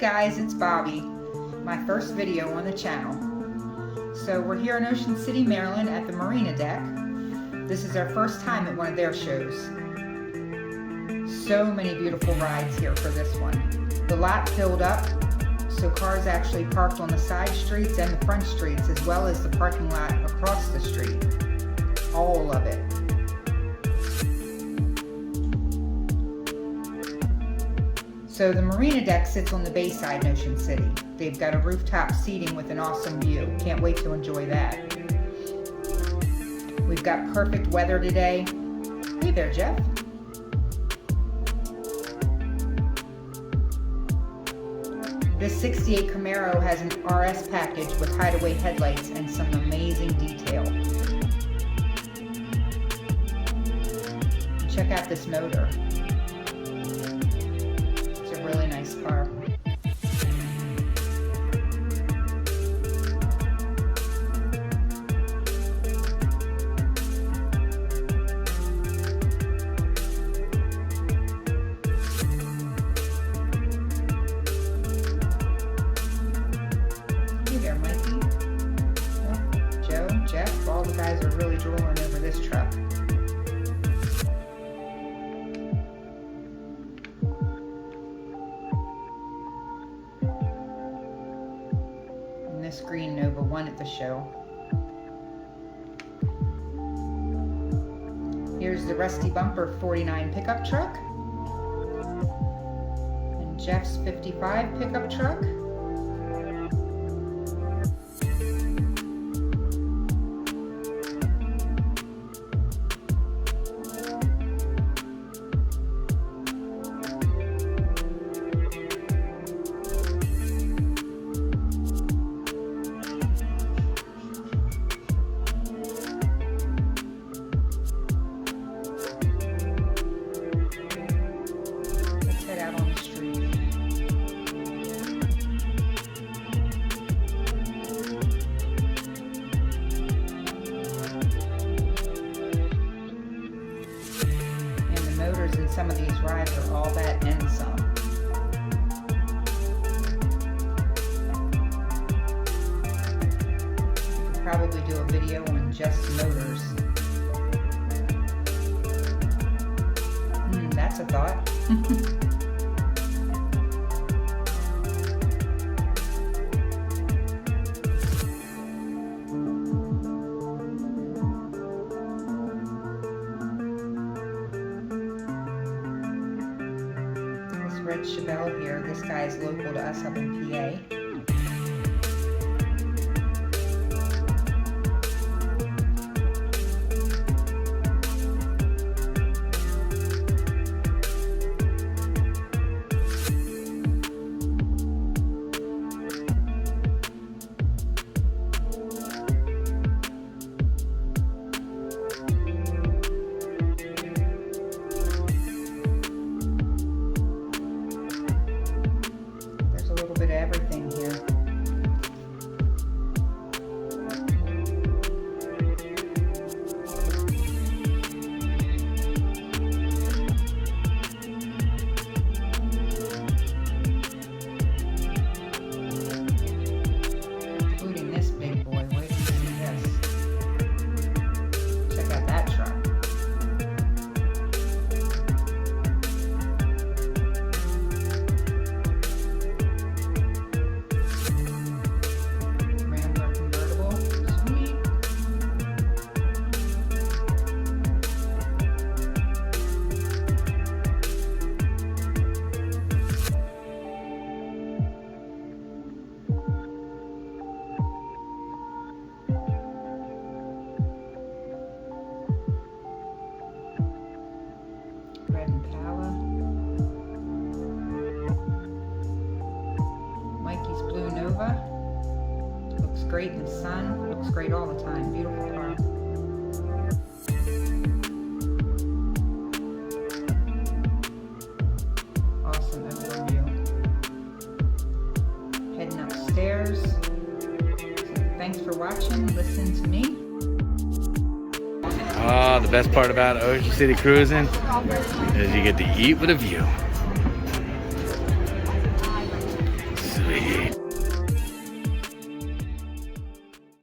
guys, it's Bobby. My first video on the channel. So we're here in Ocean City, Maryland at the Marina deck. This is our first time at one of their shows. So many beautiful rides here for this one. The lot filled up, so cars actually parked on the side streets and the front streets, as well as the parking lot across the street. All of it. So the Marina deck sits on the bayside in Ocean City. They've got a rooftop seating with an awesome view. Can't wait to enjoy that. We've got perfect weather today. Hey there, Jeff. This 68 Camaro has an RS package with hideaway headlights and some amazing detail. Check out this motor. Really nice car. Hey there, Mikey. Oh, Joe, Jeff, all the guys are really drooling over this truck. This green Nova won at the show. Here's the Rusty Bumper 49 pickup truck and Jeff's 55 pickup truck. And some of these rides are all that and some. You could probably do a video on just motors. That's a thought. Red Chevelle here. This guy's local to us up in PA. Everything here. Including this big boy. Wait till you see this. Check out that truck. Red Impala. Mikey's Blue Nova. Looks great in the sun. Looks great all the time. Beautiful car. Awesome overview. Heading upstairs. So thanks for watching. Listen to me. The best part about Ocean City cruising is you get to eat with a view.